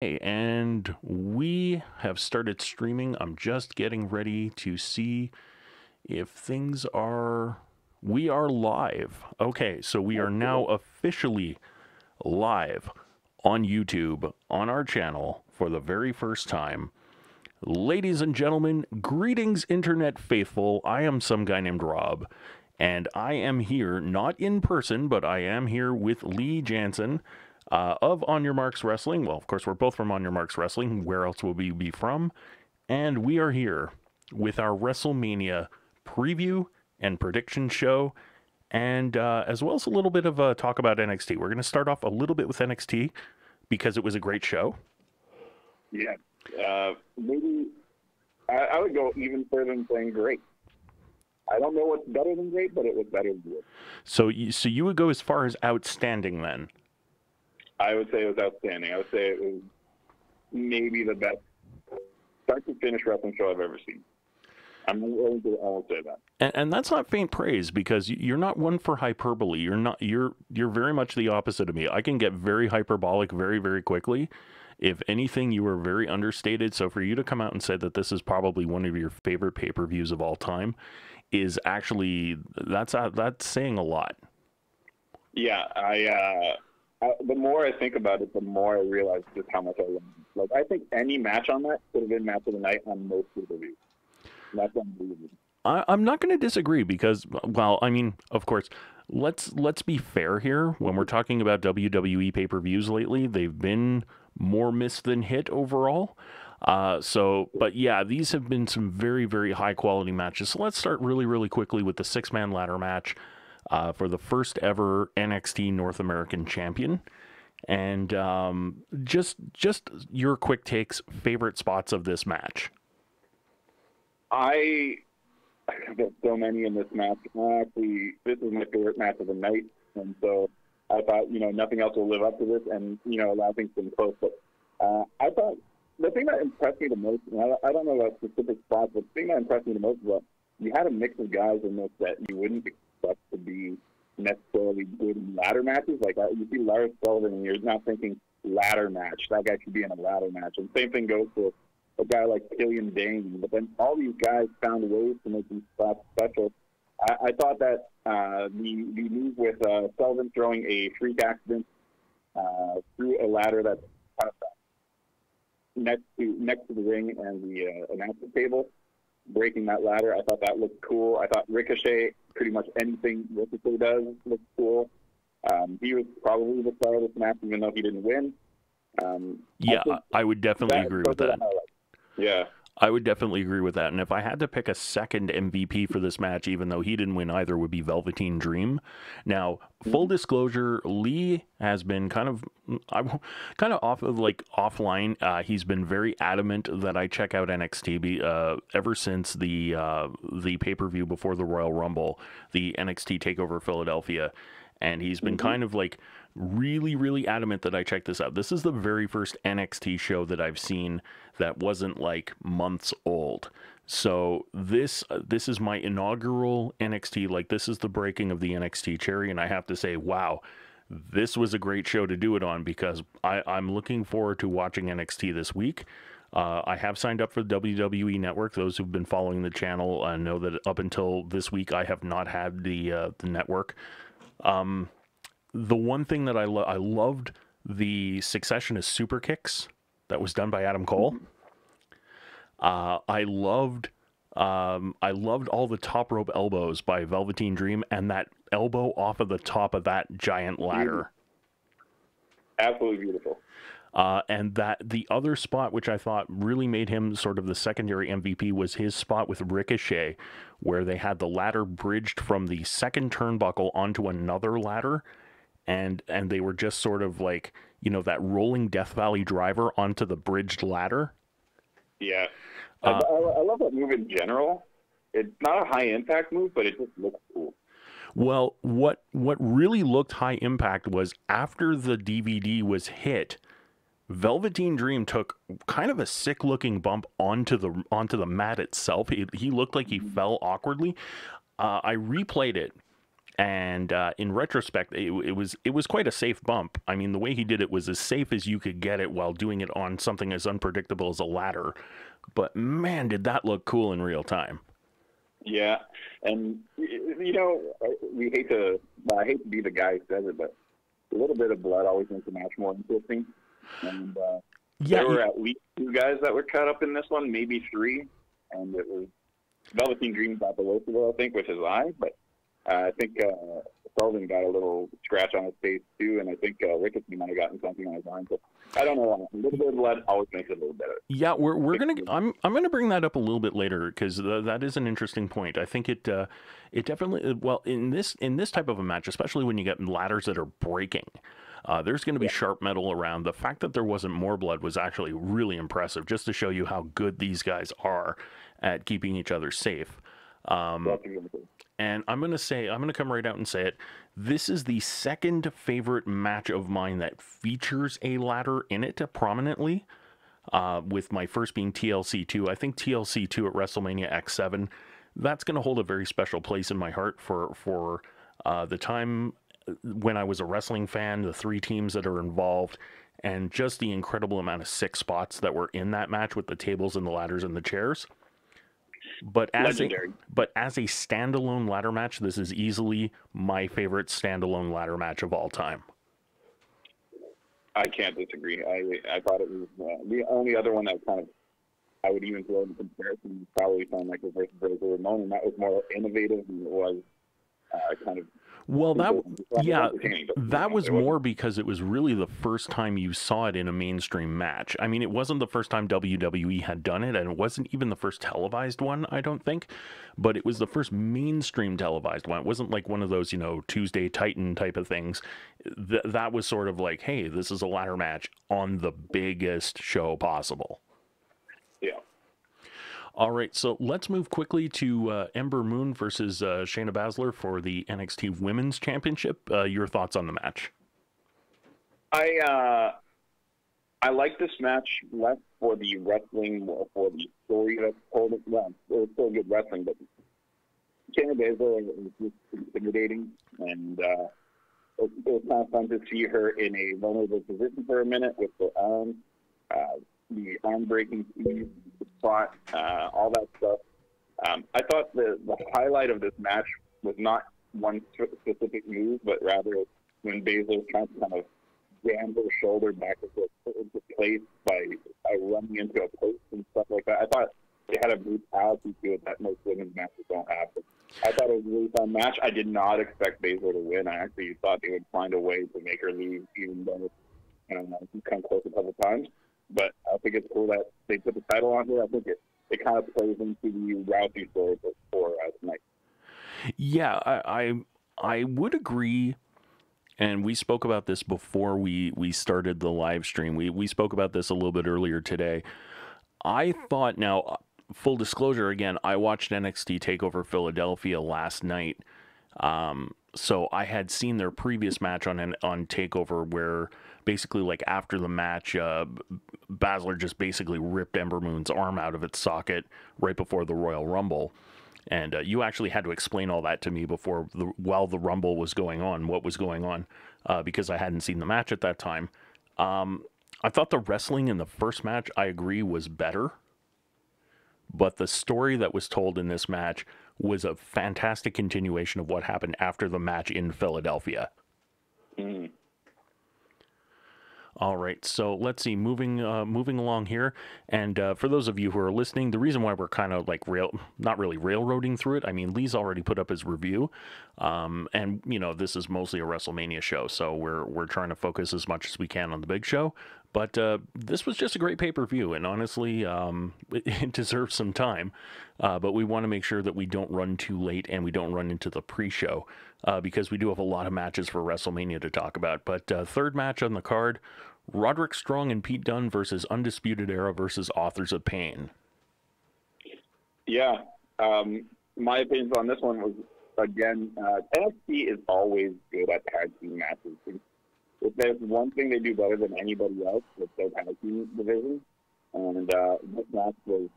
Hey, and we have started streaming. I'm just getting ready to see if things are. We are live. Okay, so we are now officially live on YouTube on our channel for the very first time. Ladies and gentlemen, greetings, internet faithful. I am some guy named Rob, and I am here not in person, but I am here with Lee Jansen of On Your Marks Wrestling. Well, of course, we're both from On Your Marks Wrestling. Where else will we be from? And we are here with our WrestleMania preview and prediction show, and as well as a little bit of a talk about NXT. We're going to start off a little bit with NXT because it was a great show. Yeah. Maybe I would go even further than saying great. I don't know what's better than great, but it was better than good. So you would go as far as outstanding then? I would say it was outstanding. I would say it was maybe the best start to finish wrestling show I've ever seen. I'm willing to almost say that. And that's not faint praise, because you're not one for hyperbole. You're very much the opposite of me. I can get very hyperbolic very, very quickly. If anything, you were very understated. So for you to come out and say that this is probably one of your favorite pay-per-views of all time is actually, that's saying a lot. Yeah, the more I think about it, the more I realize just how much I love it. Like, I think any match on that could have been match of the night on most pay-per-views. That's unbelievable. I'm not going to disagree because, well, I mean, of course, let's be fair here. When we're talking about WWE pay-per-views lately, they've been more miss than hit overall. But yeah, these have been some very, very high quality matches. So let's start really, really quickly with the 6-man ladder match for the first ever NXT North American champion. And just your quick takes, favorite spots of this match. I have so many in this match. Actually, this is my favorite match of the night, and so I thought, nothing else will live up to this, and, a lot of things have been close. But I thought the thing that impressed me the most, and I don't know about specific spots, but the thing that impressed me the most was that you had a mix of guys in this that you wouldn't expect to be necessarily good in ladder matches. Like, you see Lars Sullivan, and you're not thinking ladder match. That guy should be in a ladder match. And same thing goes for a guy like Killian Dane, but then all these guys found ways to make these spots special. I thought that the move with Sullivan throwing a freak accident through a ladder that's next to the ring and the announcer table, breaking that ladder, I thought that looked cool. I thought Ricochet, pretty much anything Ricochet does looks cool. He was probably the star of this match, even though he didn't win. I would definitely agree with that. Yeah. I would definitely agree with that. And if I had to pick a second MVP for this match, even though he didn't win either, would be Velveteen Dream. Now, full disclosure, Lee has been kind of offline. He's been very adamant that I check out NXT ever since the pay-per-view before the Royal Rumble, the NXT TakeOver Philadelphia. And he's been kind of like really, really adamant that I check this out. This is the very first NXT show that I've seen that wasn't like months old. So this is my inaugural NXT. Like, this is the breaking of the NXT cherry. And I have to say, wow, this was a great show to do it on, because I'm looking forward to watching NXT this week. I have signed up for the WWE Network. Those who've been following the channel know that up until this week, I have not had the network. The one thing that I loved the succession of super kicks that was done by Adam Cole. I loved all the top rope elbows by Velveteen Dream, and that elbow off of the top of that giant ladder. Absolutely beautiful. And that the other spot, which I thought really made him sort of the secondary MVP, was his spot with Ricochet, where they had the ladder bridged from the second turnbuckle onto another ladder, and they were just sort of like, that rolling Death Valley driver onto the bridged ladder. Yeah. I love that move in general. It's not a high impact move, but it just looks cool. Well, what really looked high impact was after the DVD was hit, Velveteen Dream took kind of a sick-looking bump onto the mat itself. He looked like he fell awkwardly. I replayed it, And in retrospect, it was quite a safe bump. I mean, the way he did it was as safe as you could get it while doing it on something as unpredictable as a ladder. But man, did that look cool in real time. Yeah, and you know, I hate to be the guy who says it, but a little bit of blood always makes a match more interesting. And there were at least 2 guys that were cut up in this one, maybe 3, and it was Velveteen Dream got the worst of it, I think, which is I. But I think Sullivan got a little scratch on his face too, and I think Ricochet might have gotten something on his arm. So I don't know. A little bit of blood always makes it a little better. Yeah, we're gonna. I'm gonna bring that up a little bit later because that is an interesting point. I think it definitely, well, in this type of a match, especially when you get ladders that are breaking. There's going to be sharp metal around. The fact that there wasn't more blood was actually really impressive, just to show you how good these guys are at keeping each other safe. And I'm going to come right out and say it. This is the second favorite match of mine that features a ladder in it prominently, with my first being TLC 2. I think TLC 2 at WrestleMania X7, that's going to hold a very special place in my heart for the time when I was a wrestling fan, the 3 teams that are involved, and just the incredible amount of 6 spots that were in that match with the tables and the ladders and the chairs. But as a standalone ladder match, this is easily my favorite standalone ladder match of all time. I can't disagree. I thought it was the only other one that kind of I would even throw in comparison probably Shawn Michaels versus Razor Ramon, and that was more innovative than it was kind of. Well, that was more because it was really the first time you saw it in a mainstream match. I mean, it wasn't the first time WWE had done it, and it wasn't even the first televised one, I don't think, but it was the first mainstream televised one. It wasn't like one of those, Tuesday Titan type of things. That was sort of like, hey, this is a ladder match on the biggest show possible. Yeah. All right, so let's move quickly to Ember Moon versus Shayna Baszler for the NXT Women's Championship. Your thoughts on the match? I like this match less for the wrestling, more for the story that's told. Well, it was still good wrestling, but Shayna Baszler was just intimidating, and it was kind of fun to see her in a vulnerable position for a minute with the arm. The arm-breaking spot, all that stuff. I thought the highlight of this match was not one specific move, but rather when Baszler kind of jammed her shoulder back into place by running into a post and stuff like that. I thought it had a brutality to it that most women's matches don't have. But I thought it was a really fun match. I did not expect Baszler to win. I actually thought they would find a way to make her lose, even though she's come close a couple times. But I think it's cool that they put the title on her. I think it kind of plays into the Rousey story for tonight. Yeah, I would agree. And we spoke about this before we started the live stream. We spoke about this a little bit earlier today. I thought, now, full disclosure again, I watched NXT TakeOver Philadelphia last night. So I had seen their previous match on TakeOver where basically, like, after the match, Baszler just basically ripped Ember Moon's arm out of its socket right before the Royal Rumble. And you actually had to explain all that to me while the Rumble was going on, what was going on, because I hadn't seen the match at that time. I thought the wrestling in the first match, I agree, was better. But the story that was told in this match was a fantastic continuation of what happened after the match in Philadelphia. Mm. All right, so let's see, moving along here, and for those of you who are listening, the reason why we're kind of like not really railroading through it, I mean, Lee's already put up his review, and this is mostly a WrestleMania show, so we're trying to focus as much as we can on the big show, but this was just a great pay-per-view, and honestly, it deserves some time, but we want to make sure that we don't run too late and we don't run into the pre-show, because we do have a lot of matches for WrestleMania to talk about. But third match on the card, Roderick Strong and Pete Dunne versus Undisputed Era versus Authors of Pain. Yeah, my opinions on this one was, again, NXT is always good at tag team matches. If there's one thing they do better than anybody else, it's their tag team division. And this match was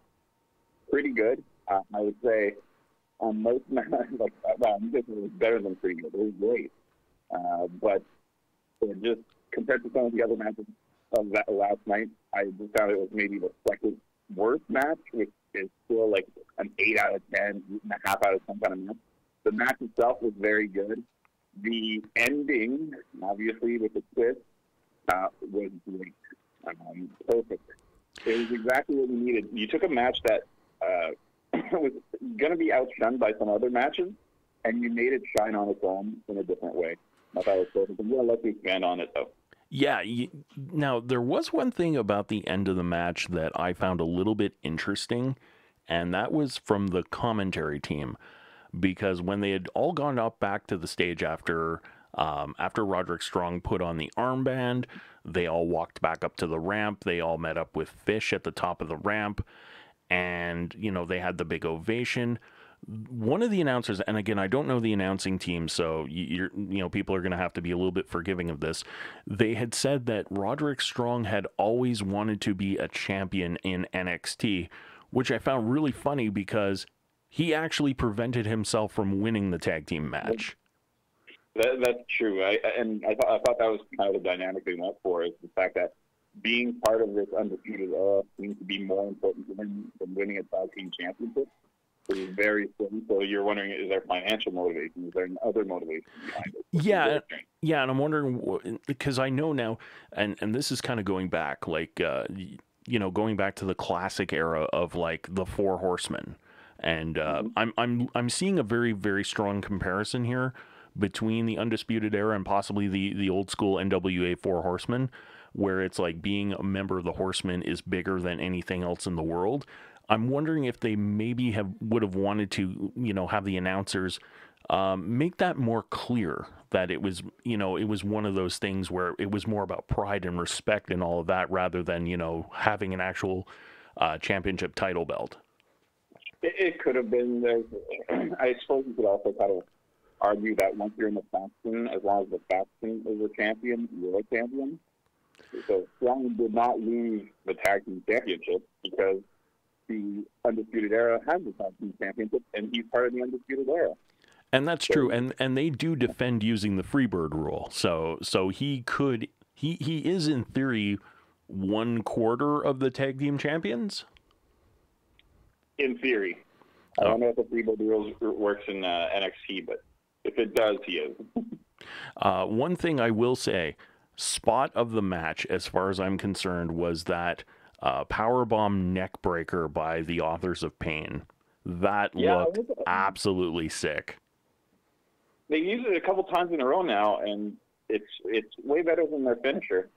pretty good. I would say on most matches, like, well, this was better than pretty good. It was great. But it just, compared to some of the other matches of that last night, I just found it was maybe the second worst match, which is still like an 8 out of 10, 8.5 out of 10 kind of match. The match itself was very good. The ending, obviously, with the twist, was great. Perfect. It was exactly what we needed. You took a match that was going to be outshined by some other matches, and you made it shine on its own in a different way. I thought it was perfect. I'm going to let you expand on it, though. Yeah. Now, there was one thing about the end of the match that I found a little bit interesting, and that was from the commentary team. Because when they had all gone up back to the stage after Roderick Strong put on the armband, they all walked back up to the ramp. They all met up with Fish at the top of the ramp, and they had the big ovation. One of the announcers, and again, I don't know the announcing team, so people are going to have to be a little bit forgiving of this. They had said that Roderick Strong had always wanted to be a champion in NXT, which I found really funny because he actually prevented himself from winning the tag team match. That's true. I thought that was kind of the dynamic they went for, is the fact that being part of this undisputed era seems to be more important to him than winning a tag team championship. It is very silly. So you're wondering, is there financial motivation? Is there other motivation behind it? Yeah, and I'm wondering, because I know now, and this is kind of going back, like, going back to the classic era of, like, the Four Horsemen. And I'm seeing a very, very strong comparison here between the Undisputed Era and possibly the old school NWA Four Horsemen, where it's like being a member of the Horsemen is bigger than anything else in the world. I'm wondering if they maybe would have wanted to, have the announcers make that more clear, that it was, it was one of those things where it was more about pride and respect and all of that, rather than, having an actual championship title belt. It could have been. I suppose you could also kind of argue that once you're in the faction, as long as the faction is a champion, you're a champion. So Strong did not lose the tag team championship because the Undisputed Era has the tag team championship, and he's part of the Undisputed Era. And that's true. And they do defend using the Freebird rule. So he is in theory 1/4 of the tag team champions. In theory. I don't know if the Freebird rules works in NXT, but if it does, he is. One thing I will say, spot of the match, as far as I'm concerned, was that powerbomb neckbreaker by the Authors of Pain. That looked absolutely sick. They've used it a couple times in a row now, and it's way better than their finisher.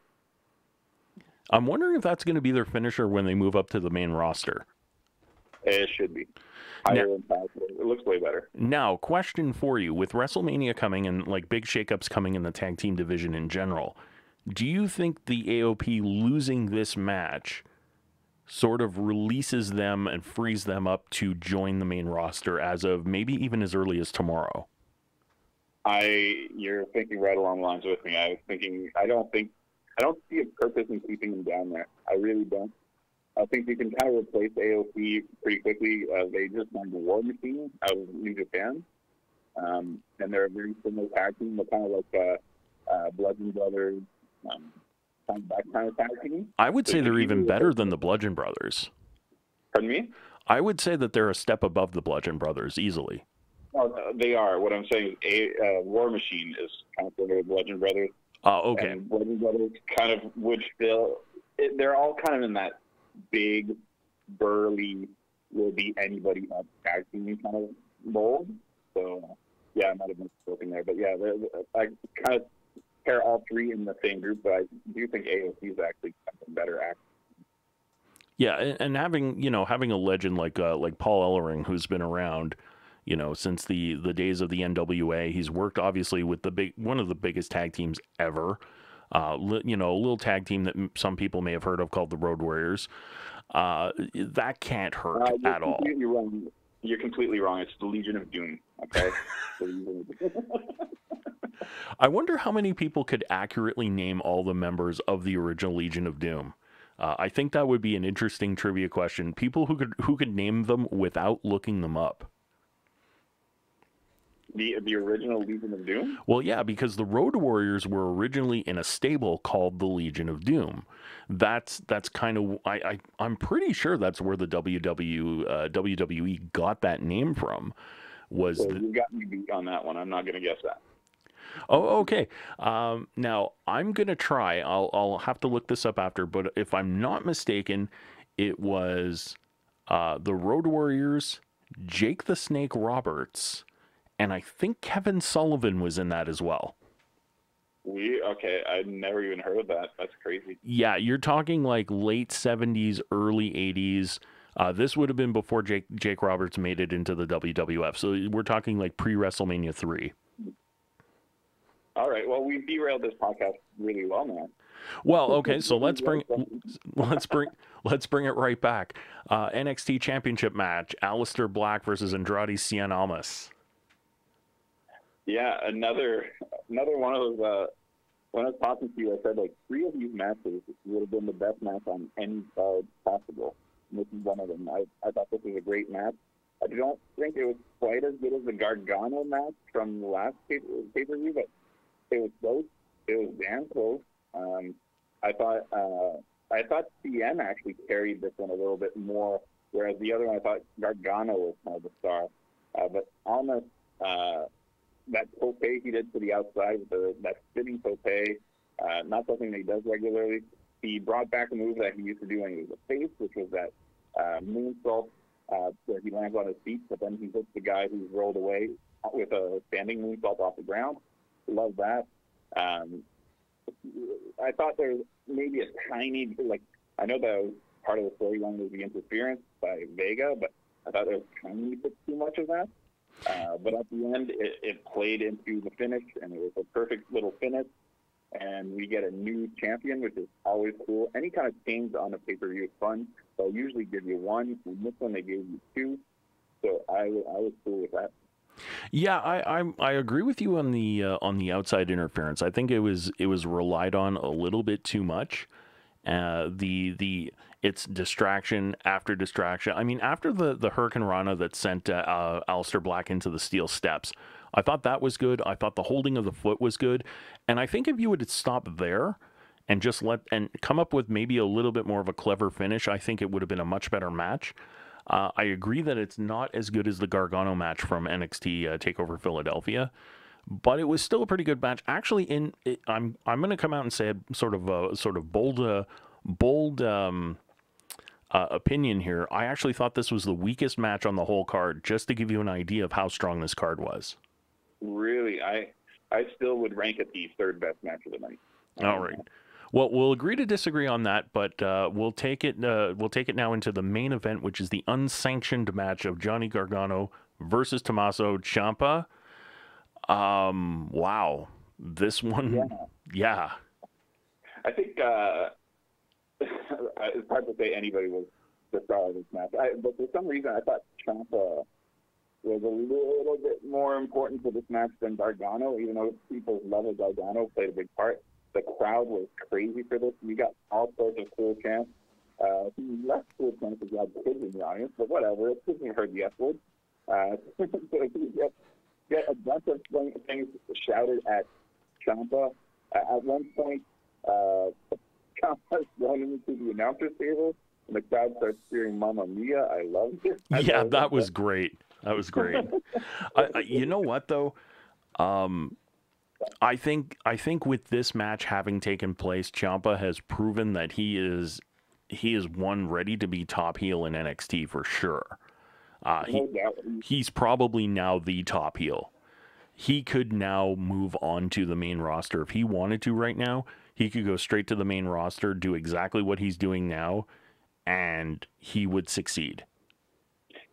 I'm wondering if that's going to be their finisher when they move up to the main roster. It should be. It looks way better. Now, question for you. With WrestleMania coming and like big shakeups coming in the tag team division in general, do you think the AOP losing this match sort of releases them and frees them up to join the main roster as of maybe even as early as tomorrow? You're thinking right along the lines with me. I was thinking, I don't see a purpose in keeping them down there. I really don't. I think you can kind of replace AOP pretty quickly. They just signed the War Machine out of New Japan. And they're a very similar tag team. They're kind of like Bludgeon Brothers, that kind of tag team. I would say they're even better than the Bludgeon Brothers. Pardon me? I would say that they're a step above the Bludgeon Brothers easily. Oh, they are. What I'm saying is War Machine is kind of similar to Bludgeon Brothers. Oh, okay. And Bludgeon Brothers kind of would still... They're all kind of in that big, burly, will be anybody up tag team kind of mold. So, yeah, I might have been spoken there. But, yeah, I kind of pair all three in the same group, but I do think AOC is actually a better act. Yeah, and having a legend like Paul Ellering, who's been around, since the days of the NWA. He's worked, obviously, with one of the biggest tag teams ever. A little tag team that some people may have heard of called the Road Warriors. That can't hurt at all. You're completely wrong. It's the Legion of Doom, okay? I wonder how many people could accurately name all the members of the original Legion of Doom. I think that would be an interesting trivia question. People who could name them without looking them up. The original Legion of Doom? Well, yeah, because the Road Warriors were originally in a stable called the Legion of Doom. That's kind of I'm pretty sure that's where the WWE got that name from. So you got me beat on that one. I'm not going to guess that. Oh, okay. Now I'm gonna try. I'll have to look this up after, but if I'm not mistaken, it was the Road Warriors, Jake the Snake Roberts, and I think Kevin Sullivan was in that as well. Okay, I'd never even heard of that. That's crazy. Yeah, you're talking like late 70s, early 80s. This would have been before Jake Roberts made it into the WWF. So we're talking like pre WrestleMania 3. All right. Well, we derailed this podcast really well, man. Well, okay, so let's bring it right back. NXT Championship match: Aleister Black versus Andrade Cien Almas. Yeah, another one of those. When I was talking to you, I said like 3 of these matches would have been the best match on any card possible. And this is one of them. I thought this was a great match. I don't think it was quite as good as the Gargano match from the last pay-per-view, but it was close. It was damn close. I thought CN actually carried this one a little bit more, whereas the other one I thought Gargano was kind of the star. But almost that tope he did to the outside, that spinning tope, not something that he does regularly. He brought back a move that he used to do when he was a face, which was that moonsault where he lands on his feet, but then he hits the guy who's rolled away with a standing moonsault off the ground. Love that. I thought there was maybe a tiny, I know that was part of the storyline was the interference by Vega, but I thought there was a tiny bit too much of that. But at the end, it played into the finish, and it was a perfect little finish. And we get a new champion, which is always cool. Any kind of change on a pay-per-view is fun. They'll usually give you 1. In this one, they gave you 2. So I was cool with that. Yeah, I agree with you on the outside interference. I think it was relied on a little bit too much. It's distraction after distraction. I mean, after the Hurricane Rana that sent Aleister Black into the steel steps, I thought that was good. I thought the holding of the foot was good, and I think if you would stop there and just come up with maybe a little bit more of a clever finish, I think it would have been a much better match. I agree that it's not as good as the Gargano match from NXT Takeover Philadelphia, but it was still a pretty good match. Actually, I'm going to come out and say a sort of bold opinion here. I actually thought this was the weakest match on the whole card, just to give you an idea of how strong this card was. Really, I still would rank it the 3rd best match of the night. All right. Well, we'll agree to disagree on that, but we'll take it now into the main event, which is the unsanctioned match of Johnny Gargano versus Tommaso Ciampa. Wow, this one, yeah. I think it's hard to say anybody was the star of this match, but for some reason I thought Ciampa was a little bit more important for this match than Gargano, even though people's love of Gargano played a big part. The crowd was crazy for this. We got all sorts of cool chants. Less cool chants if you had kids in the audience, but whatever. It's because you heard the F word. So you get a bunch of things shouted at Ciampa. At one point, Ciampa's running into the announcer's table, and the crowd starts cheering "Mamma Mia." I loved it. Yeah, that was great. That was great. You know what, though? I think with this match having taken place, Ciampa has proven that he is one ready to be top heel in NXT for sure. He's probably now the top heel. He could now move on to the main roster if he wanted to right now. He could go straight to the main roster, do exactly what he's doing now, and he would succeed.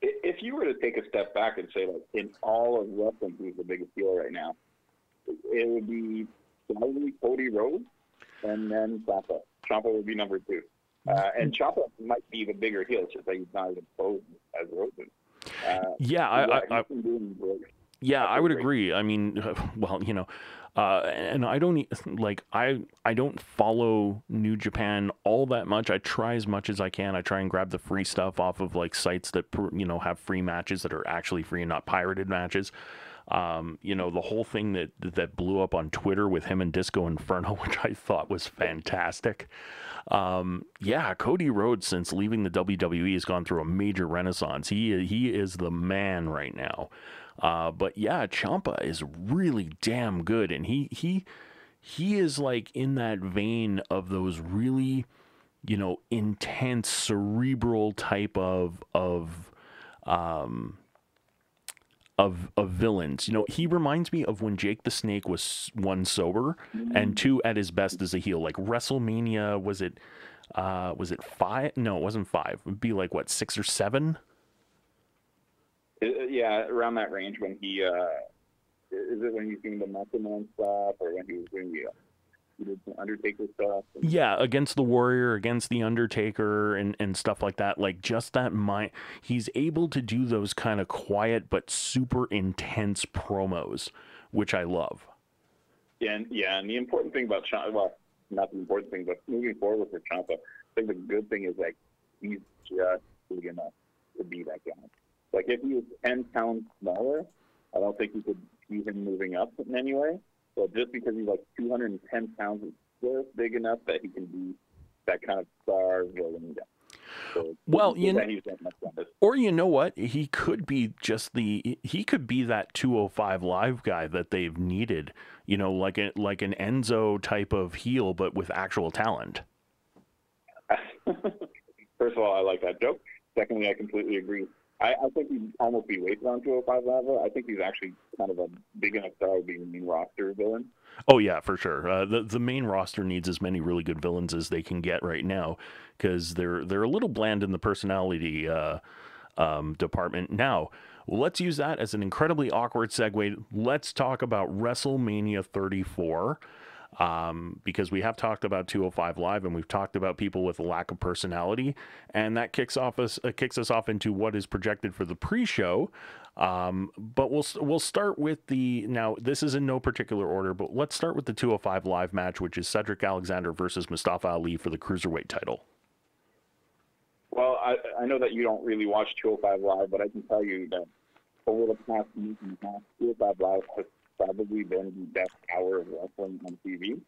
If you were to take a step back and say, like, in all of wrestling, who's the biggest heel right now, it would be probably Cody Rhodes, and then Ciampa. Ciampa would be number 2. And Ciampa might be the bigger heel, just that he's not as exposed as Rhodes is. I would agree. I mean, well, and I don't follow New Japan all that much. I try as much as I can. I try and grab the free stuff off of like sites that have free matches that are actually free and not pirated matches. You know, the whole thing that blew up on Twitter with him and Disco Inferno, which I thought was fantastic. Yeah, Cody Rhodes, since leaving the WWE, has gone through a major renaissance. He is the man right now. But yeah, Ciampa is really damn good, and he is like in that vein of those really, you know, intense cerebral type of villains. You know, he reminds me of when Jake the Snake was one sober and two at his best as a heel. Like WrestleMania, was it five? No, it wasn't five. It would be like what, 6 or 7? Yeah, around that range when he is it when he's doing the Muscle Man stuff or when he was doing the Undertaker stuff? Yeah, against the Warrior, against the Undertaker, and stuff like that. Like just that mind, he's able to do those kind of quiet but super intense promos, which I love. And the important thing about Ciampa, well, not the important thing, but moving forward for Ciampa, I think the good thing is like he's just big enough to be that guy. Like if he was 10 pounds smaller, I don't think you could see him moving up in any way. But just because he's like 210 pounds, he's still big enough that he can be that kind of star villain guy. So, well, or you know what? He could be that 205 Live guy that they've needed. You know, like an Enzo type of heel, but with actual talent. First of all, I like that joke. Secondly, I completely agree. I think he'd almost be weighted on 205 Live. I think he's actually kind of a big enough star to be a main roster villain. Oh yeah, for sure. The main roster needs as many really good villains as they can get right now, because they're a little bland in the personality department. Now, let's use that as an incredibly awkward segue. Let's talk about WrestleMania 34. Because we have talked about 205 Live and we've talked about people with a lack of personality, and that kicks us off into what is projected for the pre-show. But we'll start with now this is in no particular order, but let's start with the 205 Live match, which is Cedric Alexander versus Mustafa Ali for the Cruiserweight title. Well, I know that you don't really watch 205 Live, but I can tell you that over the past week and a half, 205 Live has probably been the best hour of wrestling on TV.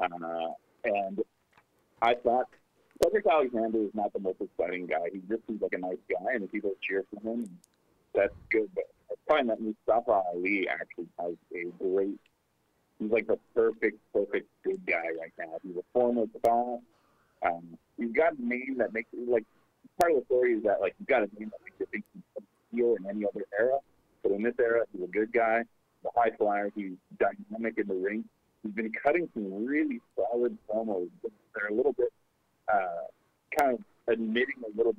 And I thought Cedric Alexander is not the most exciting guy. He just seems like a nice guy, and if people cheer for him, that's good. But I find that Mustafa Ali actually has he's like the perfect good guy right now. He's a former star. He's got a name that makes it, like, part of the story is that, like, he's got a name that makes you think he's a heel in any other era. But in this era, he's a good guy. The high flyer, he's dynamic in the ring. He's been cutting some really solid promos. They're a little bit kind of admitting a little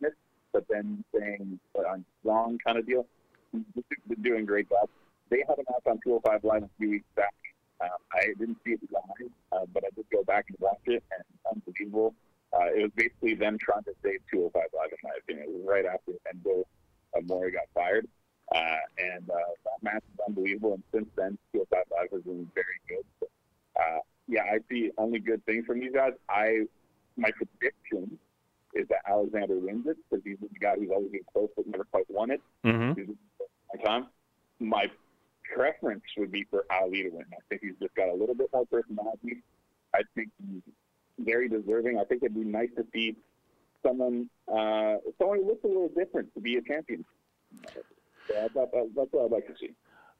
bit, but then saying I'm wrong kind of deal. He's been doing a great job. They had a match on 205 Live a few weeks back. I didn't see it live, but I did go back and watch it, and it's unbelievable. It was basically them trying to save 205 Live, in my opinion. It was right after Enzo Amore got fired. And that match is unbelievable, and since then, 205 Live has been very good. So, yeah, I see only good things from these guys. My prediction is that Alexander wins it, because he's the guy who's always been close but never quite won it. My preference would be for Ali to win. I think he's just got a little bit more personality. I think he's very deserving. I think it'd be nice to see someone who looks a little different to be a champion. Yeah, that's what I'd like to see.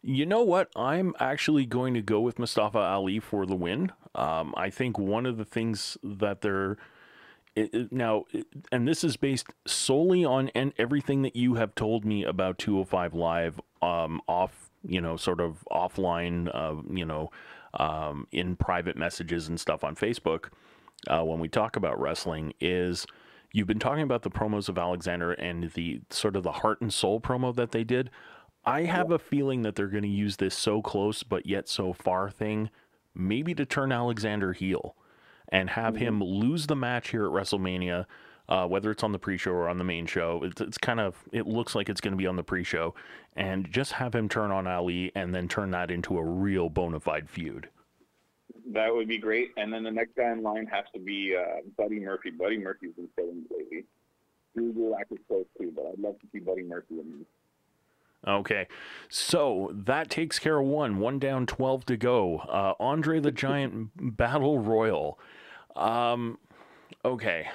You know what? I'm actually going to go with Mustafa Ali for the win. I think one of the things that and this is based solely on everything that you have told me about 205 Live, sort of offline, in private messages and stuff on Facebook, when we talk about wrestling, is you've been talking about the promos of Alexander and the sort of the heart and soul promo that they did. I have a feeling that they're going to use this so close but yet so far thing, maybe to turn Alexander heel and have him lose the match here at WrestleMania, whether it's on the pre-show or on the main show. It looks like it's going to be on the pre-show, and just have him turn on Ali and then turn that into a real bona fide feud. That would be great. And then the next guy in line has to be Buddy Murphy. Buddy Murphy's been killing lately. Drew Gulak is close too, but I'd love to see Buddy Murphy in these. Okay, so that takes care of one down, 12 to go. Andre the Giant Battle Royal. Okay.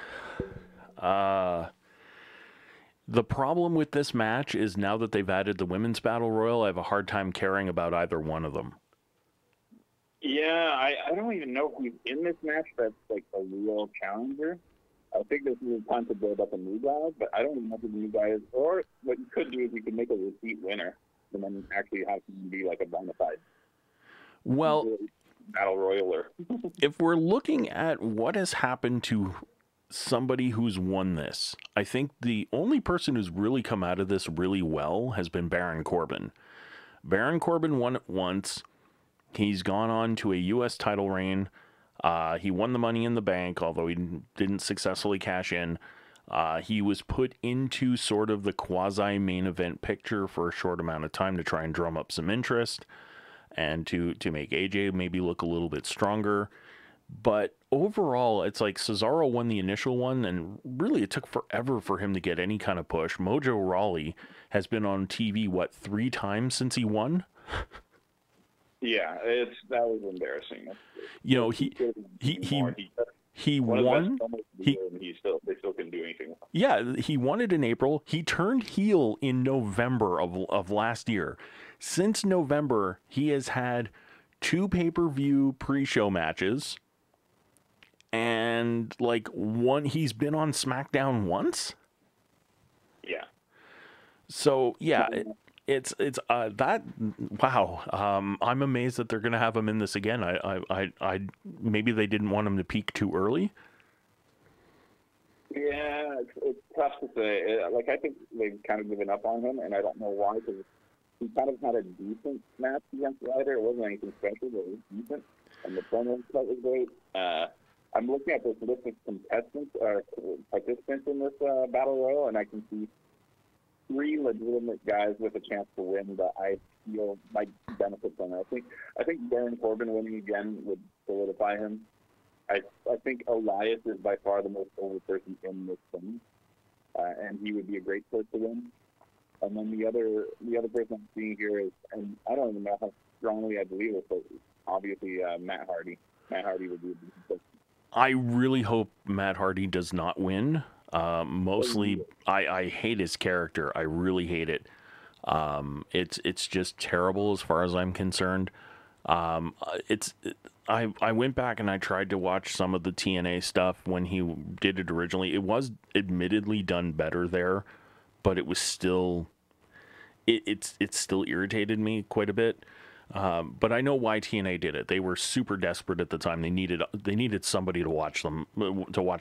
The problem with this match is now that they've added the Women's Battle Royal, I have a hard time caring about either one of them. Yeah, I don't even know who's in this match that's like a real challenger. I think this is time to build up a new guy, but I don't even know who the new guy is. Or what you could do is you could make a repeat winner and then actually have him be like a bona fide battle royaler. If we're looking at what has happened to somebody who's won this, I think the only person who's really come out of this really well has been Baron Corbin. Baron Corbin won it once. He's gone on to a U.S. title reign. He won the Money in the Bank, although he didn't successfully cash in. He was put into sort of the quasi-main event picture for a short amount of time to try and drum up some interest and to make AJ maybe look a little bit stronger. But overall, it's like Cesaro won the initial one, and really it took forever for him to get any kind of push. Mojo Rawley has been on TV, 3 times since he won? Yeah, that was embarrassing. You know, he won. They still couldn't do anything. Yeah, he won it in April. He turned heel in November of last year. Since November, he has had 2 pay-per-view pre-show matches, and like he's been on SmackDown once. Yeah. So yeah. It's that wow. I'm amazed that they're gonna have him in this again. I maybe they didn't want him to peak too early. Yeah, it's tough to say. Like I think they've kind of given up on him, and I don't know why. Because he kind of had a decent match against Ryder. It wasn't anything special, but it was decent, and the promo stuff was great. I'm looking at this list of contestants or participants in this battle royal, and I can see 3 legitimate guys with a chance to win that I feel might benefit from it. I think Baron Corbin winning again would solidify him. I think Elias is by far the most over person in this thing, and he would be a great person to win. And then the other person I'm seeing here is, and I don't even know how strongly I believe it, but obviously Matt Hardy. Matt Hardy would be a good person. I really hope Matt Hardy does not win. Mostly, I hate his character. I really hate it. It's just terrible as far as I'm concerned. I went back and I tried to watch some of the TNA stuff when he did it originally. It was admittedly done better there, but it was still it still irritated me quite a bit. But I know why TNA did it. They were super desperate at the time. They needed somebody to watch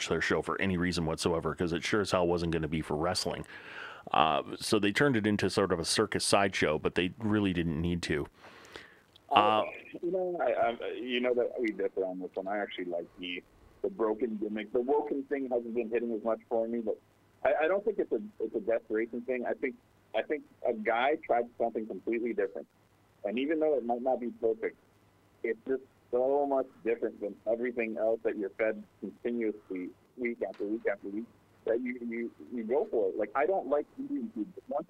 their show for any reason whatsoever, because it sure as hell wasn't going to be for wrestling. So they turned it into sort of a circus sideshow, but they really didn't need to. You know that we differ on this one. I actually like the broken gimmick. The Woken thing hasn't been hitting as much for me, but I don't think it's a desperation thing. I think a guy tried something completely different. And even though it might not be perfect, it's just so much different than everything else that you're fed continuously week after week after week that you go for it. Like, I don't like Indian food. Once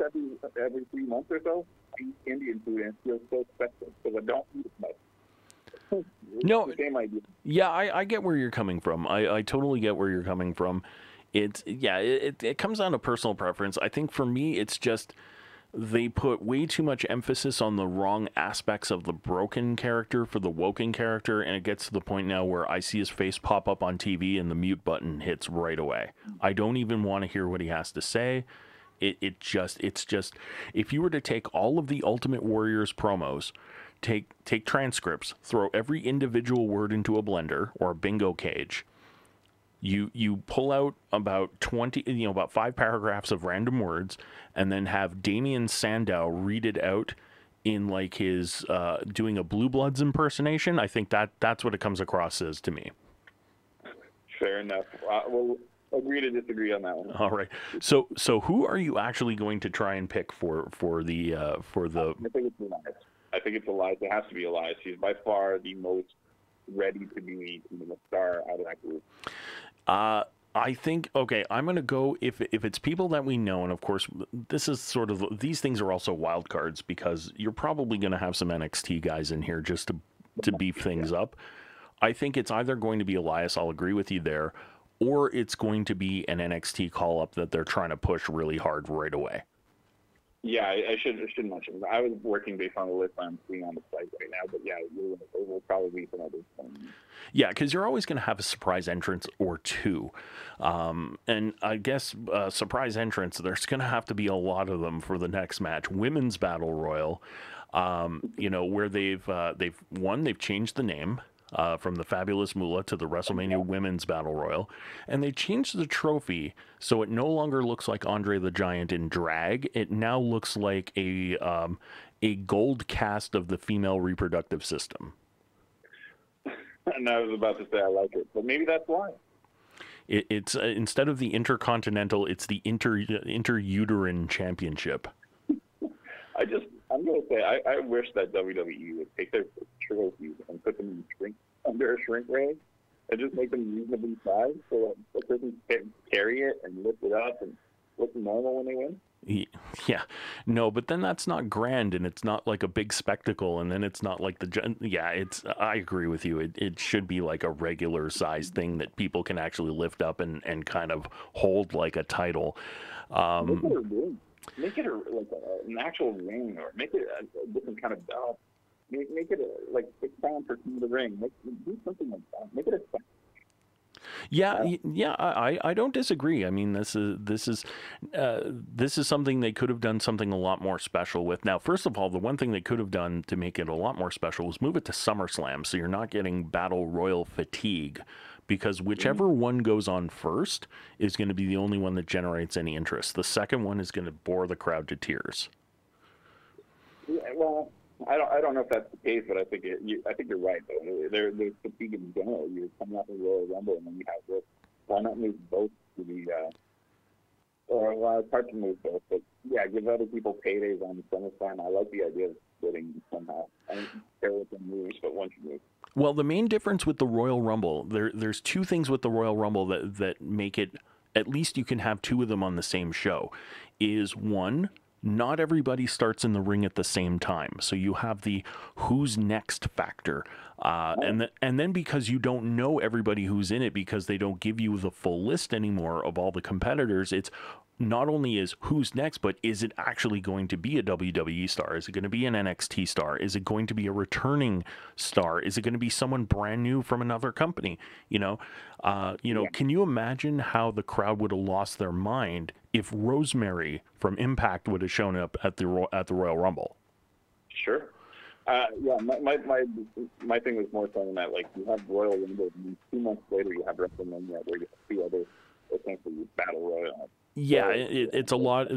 every 3 months or so, I eat Indian food, and it feels so special because I don't eat it much. No, the same idea. Yeah, I get where you're coming from. I totally get where you're coming from. It comes down to personal preference. I think for me, it's just they put way too much emphasis on the wrong aspects of the broken character for the Woken character, and it gets to the point now where I see his face pop up on TV and the mute button hits right away. I don't even want to hear what he has to say. It's just if you were to take all of the Ultimate Warrior's promos, take transcripts, throw every individual word into a blender or a bingo cage, you pull out about 5 paragraphs of random words, and then have Damian Sandow read it out in like his doing a Blue Bloods impersonation. I think that's what it comes across as to me. Fair enough. We'll agree to disagree on that one. All right. So who are you actually going to try and pick for the? I think it's Elias. I think it's Elias. It has to be Elias. He's by far the most ready to be the star out of that group. I think, okay, I'm going to go if it's people that we know, and of course, this is sort of, these things are also wild cards because you're probably going to have some NXT guys in here just to beef things up. I think it's either going to be Elias, I'll agree with you there, or it's going to be an NXT call up that they're trying to push really hard right away. Yeah, I should mention. I was working based on the list I'm seeing on the site right now, but yeah, it will probably be some others. Yeah, because you're always going to have a surprise entrance or two. And I guess surprise entrance, there's going to have to be a lot of them for the next match. Women's Battle Royal, where they've changed the name. From the Fabulous Moolah to the WrestleMania Women's Battle Royal. And they changed the trophy so it no longer looks like Andre the Giant in drag. It now looks like a gold cast of the female reproductive system. And I was about to say I like it, but maybe that's why. It's instead of the Intercontinental, it's the Interuterine Championship. I'm going to say, I wish that WWE would take their trophies and put them under a shrink ray and just make them reasonably sized so that the person can carry it and lift it up and look normal when they win. Yeah, no, but then that's not grand and it's not like a big spectacle, and then it's not like I agree with you. It should be like a regular size thing that people can actually lift up and kind of hold like a title. Make it an actual ring, or make it a different kind of belt. Make it like 6 pounds per the ring. Do something like that. Make it a. Yeah. I don't disagree. I mean, this is something they could have done something a lot more special with. Now, first of all, the one thing they could have done to make it a lot more special was move it to SummerSlam, so you're not getting Battle Royal fatigue. Because whichever one goes on first is going to be the only one that generates any interest. The second one is going to bore the crowd to tears. Yeah, well, I don't know if that's the case, but I think you're right. Though there's fatigue in general. You're coming off the Royal Rumble, and then you have this. Why not move both to the? It's hard to move both, but yeah, give other people paydays on SummerSlam. I like the idea of splitting somehow. I don't care what the moves, but one should move. Well, the main difference with the Royal Rumble, there's two things with the Royal Rumble that make it, at least you can have two of them on the same show, is one, not everybody starts in the ring at the same time. So you have the who's next factor. And then because you don't know everybody who's in it because they don't give you the full list anymore of all the competitors, it's not only is who's next, but is it actually going to be a WWE star? Is it going to be an NXT star? Is it going to be a returning star? Is it going to be someone brand new from another company? Can you imagine how the crowd would have lost their mind if Rosemary from Impact would have shown up at the Royal Rumble? Sure. My thing was more saying that, like, you have Royal Rumble, and 2 months later you have WrestleMania, where you have 2 other essentially Battle Royal. Yeah, it's a lot. A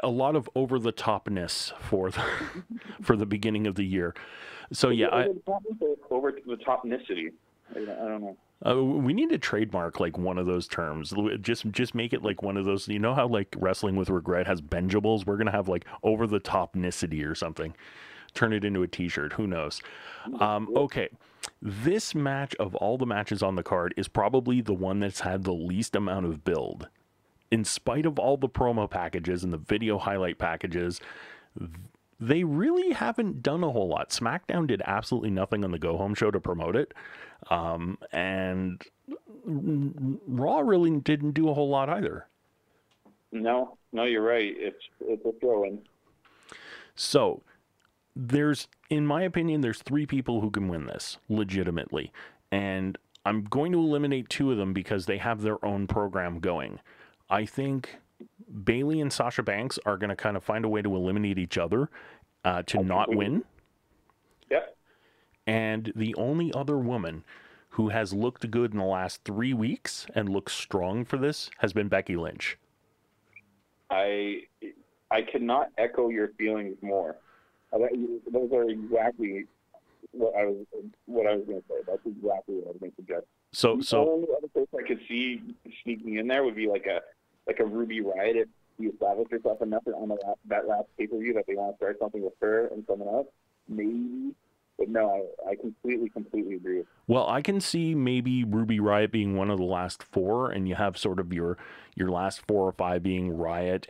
lot of over the topness for the beginning of the year. So yeah, over the topnicity. I don't know. We need to trademark like one of those terms. Just make it like one of those. You know how like Wrestling with Regret has benjables? We're gonna have like over the topnicity or something. Turn it into a T-shirt. Who knows? Okay. This match of all the matches on the card is probably the one that's had the least amount of build. In spite of all the promo packages and the video highlight packages, they really haven't done a whole lot. SmackDown did absolutely nothing on the Go Home show to promote it. And Raw really didn't do a whole lot either. No, you're right. It's a throw-in. So, in my opinion, there's 3 people who can win this legitimately, and I'm going to eliminate 2 of them because they have their own program going. I think Bayley and Sasha Banks are going to kind of find a way to eliminate each other to not win. Yep. And the only other woman who has looked good in the last 3 weeks and looks strong for this has been Becky Lynch. I cannot echo your feelings more. Those are exactly what I was going to say. That's exactly what I was going to suggest. So the only other person I could see sneaking in there would be like a Ruby Riott if she established herself enough on that last pay-per-view that they want to start something with her and someone else. Maybe But no, I completely agree. Well, I can see maybe Ruby Riott being one of the last four, and you have sort of your last 4 or 5 being Riott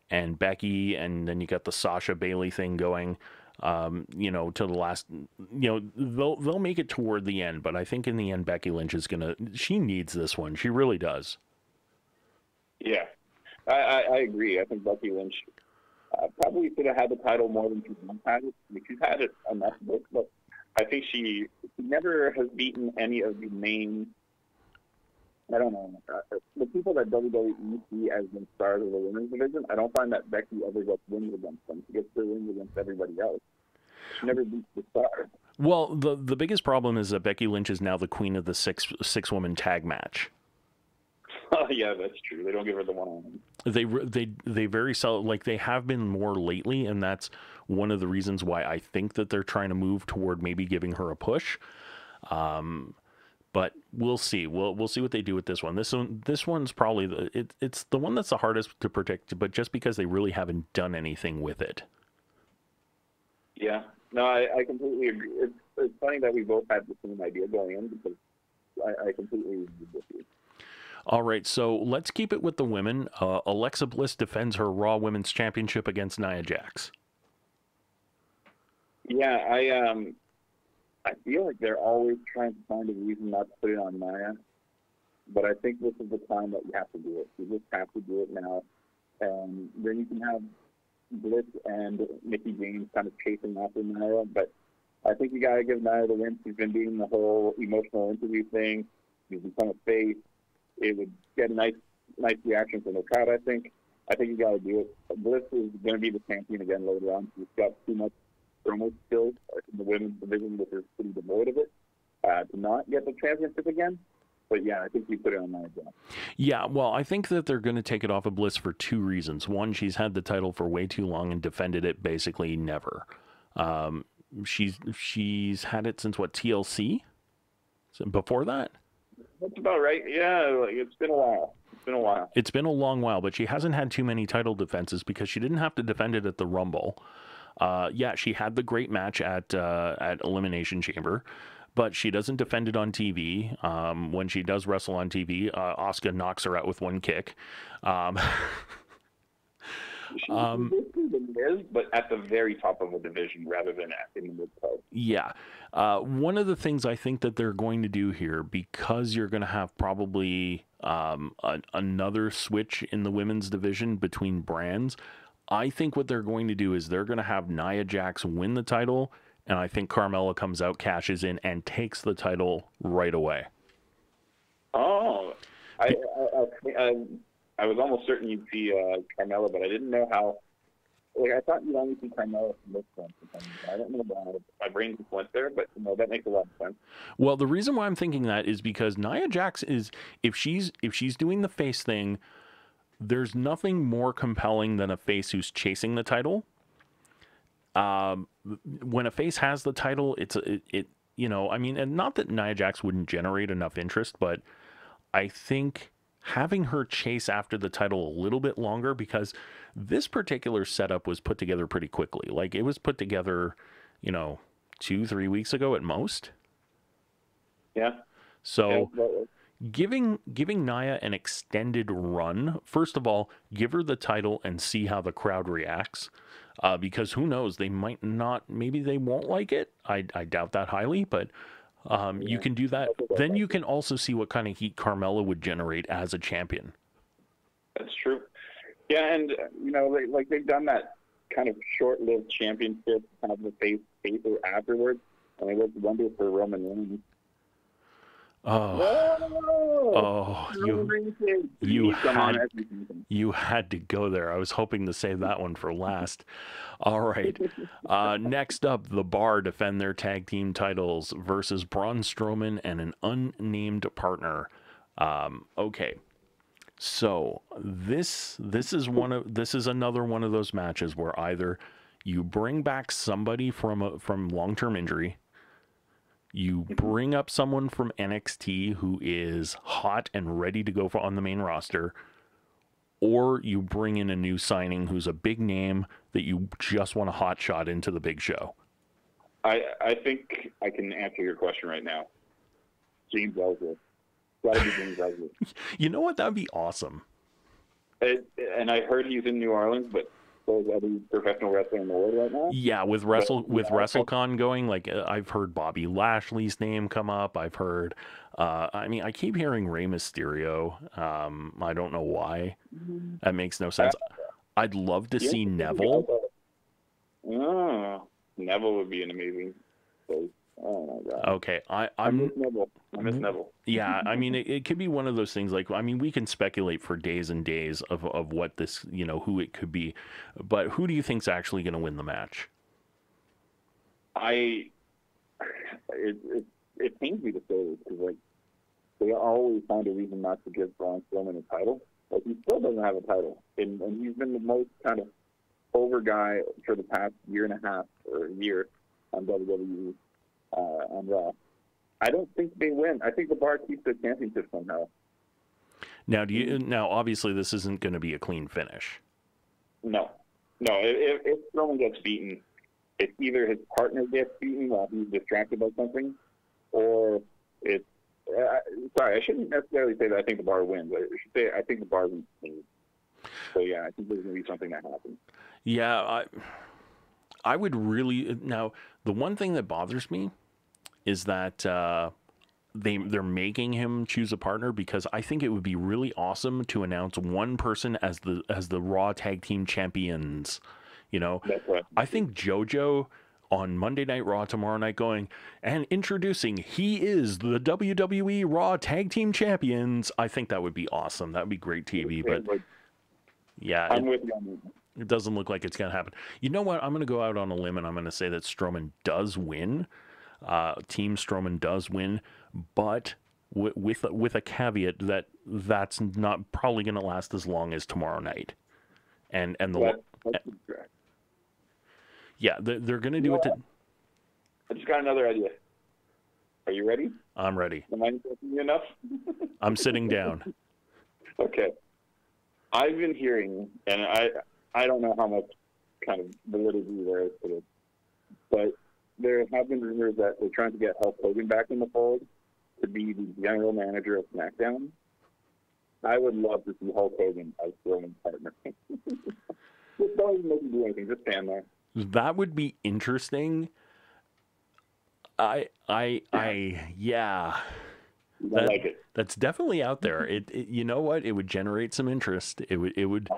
and Becky, and then you got the Sasha Bailey thing going. To the last, they'll make it toward the end, but I think in the end, Becky Lynch is she needs this one. She really does. Yeah, I agree. I think Becky Lynch probably should have had the title more than she's had it. I mean, she's had it enough, but I think she never has beaten any of the main. I don't know. The people that WWE see as the stars of the women's division, I don't find that Becky ever gets wins against them. She gets her wins against everybody else. She never beats the stars. Well, the biggest problem is that Becky Lynch is now the queen of the six woman tag match. Oh yeah, that's true. They don't give her the one-on-one. They very seldom, like they have been more lately, and that's one of the reasons why I think that they're trying to move toward maybe giving her a push. But we'll see. We'll see what they do with this one. This one's probably it's the one that's the hardest to predict, but just because they really haven't done anything with it. Yeah. No, I completely agree. It's funny that we both had the same idea going in because I completely agree with you. All right, so let's keep it with the women. Alexa Bliss defends her Raw Women's Championship against Nia Jax. Yeah, I feel like they're always trying to find a reason not to put it on Nia, but I think this is the time that you have to do it. You just have to do it now, and then you can have Bliss and Mickie James kind of chasing after Nia, but I think you got to give Nia the win. She's been doing the whole emotional interview thing. She's become a face. It would get a nice reaction from the crowd, I think. I think you got to do it. Bliss is going to be the champion again later on. She's got too much promo skills in the women's division, which is pretty devoid of it, to not get the championship again. But yeah, I think you put it on Nia Jax. Yeah, well, I think that they're going to take it off of Bliss for 2 reasons. One, she's had the title for way too long and defended it basically never. She's had it since what, TLC? So before that? That's about right. Yeah, it's been a while. It's been a long while, but she hasn't had too many title defenses because she didn't have to defend it at the Rumble. Yeah, she had the great match at Elimination Chamber, but she doesn't defend it on TV. When she does wrestle on TV, Asuka knocks her out with one kick. She's the Miz, but at the very top of a division rather than in the mid-card. Yeah. One of the things I think that they're going to do here, because you're going to have probably another switch in the women's division between brands, I think what they're going to do is they're going to have Nia Jax win the title, and I think Carmella comes out, cashes in, and takes the title right away. Oh, I was almost certain you'd see Carmella, but I didn't know how. Like, I thought you'd only see Carmella from this one. I don't know why my brain just went there, but that makes a lot of sense. Well, the reason why I'm thinking that is because Nia Jax is, if she's doing the face thing, there's nothing more compelling than a face who's chasing the title. When a face has the title, I mean, and not that Nia Jax wouldn't generate enough interest, but I think having her chase after the title a little bit longer, because this particular setup was put together pretty quickly. Like, it was put together, 2-3 weeks ago at most. Yeah. So giving Nia an extended run, first of all, give her the title and see how the crowd reacts. Because who knows, maybe they won't like it. I doubt that highly, but you can do that. Then you can also see what kind of heat Carmella would generate as a champion. That's true. Yeah, and like they've done that kind of short-lived championship, kind of the face afterwards, and it worked wonders for Roman Reigns. You had to go there. I was hoping to save that one for last. All right. Next up, The Bar defend their tag team titles versus Braun Strowman and an unnamed partner. Okay. So this is another one of those matches where either you bring back somebody from long-term injury, you bring up someone from NXT who is hot and ready to go on the main roster, or you bring in a new signing who's a big name that you just want to hot shot into the big show. I think I can answer your question right now. James Ellsworth. Gotta be James Ellsworth. You know what? That would be awesome. And I heard he's in New Orleans, but so is every professional wrestler in the world right now. Yeah, with WrestleCon going, like I've heard Bobby Lashley's name come up. I've heard, I mean, I keep hearing Rey Mysterio. I don't know why. That makes no sense. I'd love to see Neville. Oh, Neville would be an amazing place. Oh my God. Okay, I miss Neville. Yeah, I mean, it could be one of those things. Like, I mean, we can speculate for days and days of what this, who it could be, but who do you think's actually going to win the match? It pains me to say this because like they always find a reason not to give Braun Strowman a title. Like he still doesn't have a title, and he's been the most kind of over guy for the past year and a half or a year on WWE. On Raw. I don't think they win. I think the Bar keeps the championship somehow. Now, obviously, this isn't going to be a clean finish. No. If Strowman gets beaten, it's either his partner gets beaten while he's distracted by something, or it's. Sorry, I shouldn't necessarily say that I think the Bar wins. I should say I think the Bar wins. So yeah, I think there's going to be something that happens. Yeah, I would really now. The one thing that bothers me is that they're making him choose a partner, because I think it would be really awesome to announce one person as the Raw Tag Team Champions. That's right. I think JoJo on Monday Night Raw tomorrow night going and introducing he is the WWE Raw Tag Team Champions. I think that would be awesome. That would be great TV. But yeah, I'm with you on that. It doesn't look like it's going to happen. You know what? I'm going to go out on a limb and I'm going to say that Strowman does win. Team Strowman does win, but with a caveat that that's not probably going to last as long as tomorrow night. And they're going to do it. I just got another idea. Are you ready? I'm ready. Am I interrupting you enough? I'm sitting down. Okay. I've been hearing, and I don't know how much kind of validity there is to this, but there have been rumors that they're trying to get Hulk Hogan back in the fold to be the general manager of SmackDown. I would love to see Hulk Hogan as Strowman's partner. Just don't even make him do anything. Just stand there. That would be interesting. Yeah. Like it. That's definitely out there. It you know what? It would generate some interest. It would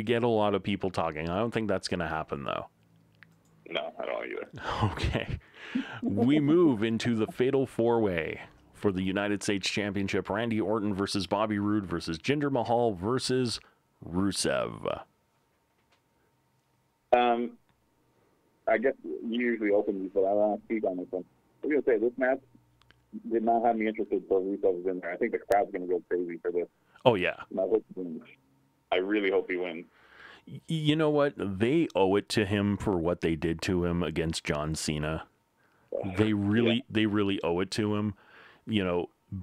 get a lot of people talking. I don't think that's going to happen though. No, I don't either. Okay. We move into the Fatal 4-Way for the United States Championship. Randy Orton versus Bobby Roode versus Jinder Mahal versus Rusev. I guess you usually open these, but I want to speak on this one. I'm going to say this match did not have me interested until Rusev was in there. I think the crowd's going to go crazy for this. Oh, yeah. And I really hope he wins. You know what? They owe it to him for what they did to him against John Cena. They really owe it to him.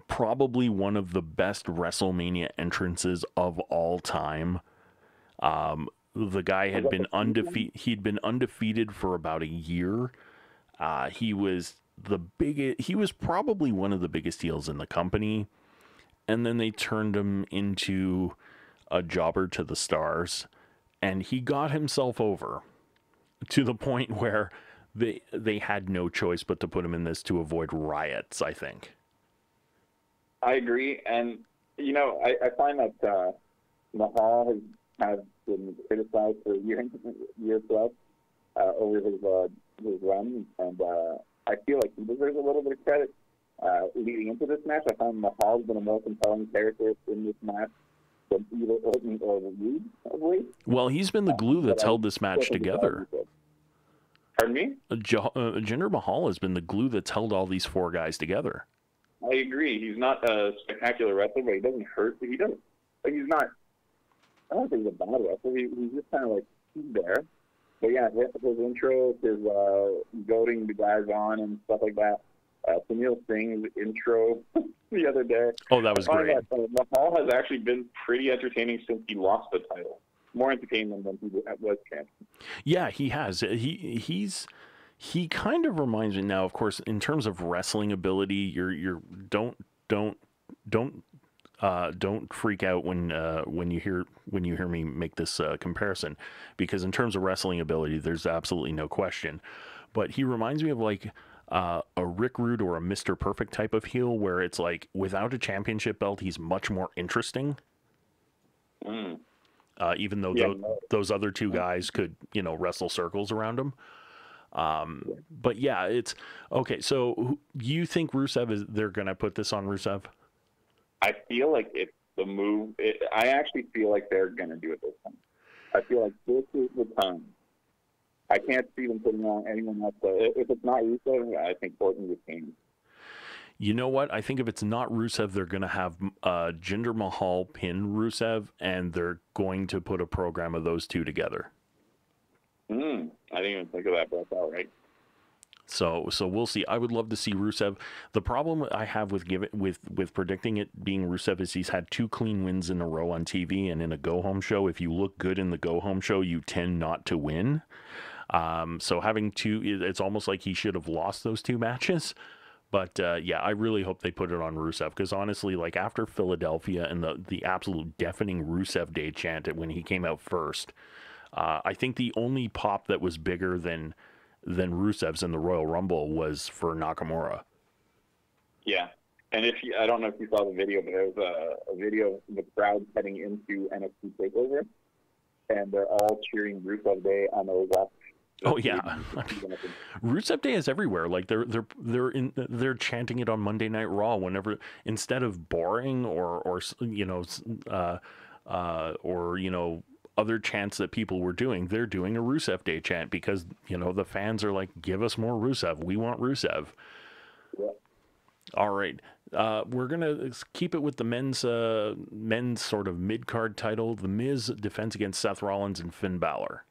Probably one of the best WrestleMania entrances of all time. The guy had been undefeated. He'd been undefeated for about a year. He was the biggest. He was probably one of the biggest heels in the company, and then they turned him into a jobber to the stars, and he got himself over to the point where they had no choice but to put him in this to avoid riots, I think. I agree, and I find that Mahal has been criticized for years plus over his run, and I feel like he deserves a little bit of credit leading into this match. I found Mahal's been a more compelling character in this match than either Orton or Roode, I believe. Well, he's been the glue that's held this match together. Pardon me? Jinder Mahal has been the glue that's held all these four guys together. I agree. He's not a spectacular wrestler, but he doesn't hurt. He doesn't. Like, he's not. I don't think he's a bad wrestler. He's just kind of like, he's there. But yeah, his intro, his goading the guys on and stuff like that. Sunil Singh's intro the other day. Oh, that was great. Mahal has actually been pretty entertaining since he lost the title. More entertaining than he was champion. Yeah, he has. He kind of reminds me now, of course, in terms of wrestling ability. You're don't don't don't freak out when you hear me make this comparison, because in terms of wrestling ability, there's absolutely no question. But he reminds me of like a Rick Rude or a Mr. Perfect type of heel, where it's like without a championship belt, he's much more interesting. Mm. Even though Yeah, those other two guys could, wrestle circles around him. But yeah, it's okay. So you think they're going to put this on Rusev? I feel like it's the move. I actually feel like they're going to do it this time. I feel like this is the time. I can't see them putting on anyone else. If it's not Rusev, I think Orton retains. You know what? I think if it's not Rusev, they're going to have Jinder Mahal pin Rusev, and they're going to put a program of those two together. I didn't even think of that, but that's all right. So we'll see. I would love to see Rusev. The problem I have with predicting it being Rusev is he's had 2 clean wins in a row on TV, and in a go-home show, if you look good in the go-home show, you tend not to win. So having 2, it's almost like he should have lost those 2 matches. But yeah, I really hope they put it on Rusev, because honestly, like after Philadelphia and the absolute deafening Rusev Day chant when he came out first, I think the only pop that was bigger than Rusev's in the Royal Rumble was for Nakamura. Yeah, and I don't know if you saw the video, but there was a video of the crowd heading into NXT Takeover, and they're all cheering Rusev Day on the left. Oh yeah, Rusev Day is everywhere. Like they're chanting it on Monday Night Raw whenever, instead of boring or other chants that people were doing, they're doing a Rusev Day chant, because the fans are like, give us more Rusev. We want Rusev. Yeah. All right. We're gonna keep it with the men's sort of mid card title. The Miz defense against Seth Rollins and Finn Balor.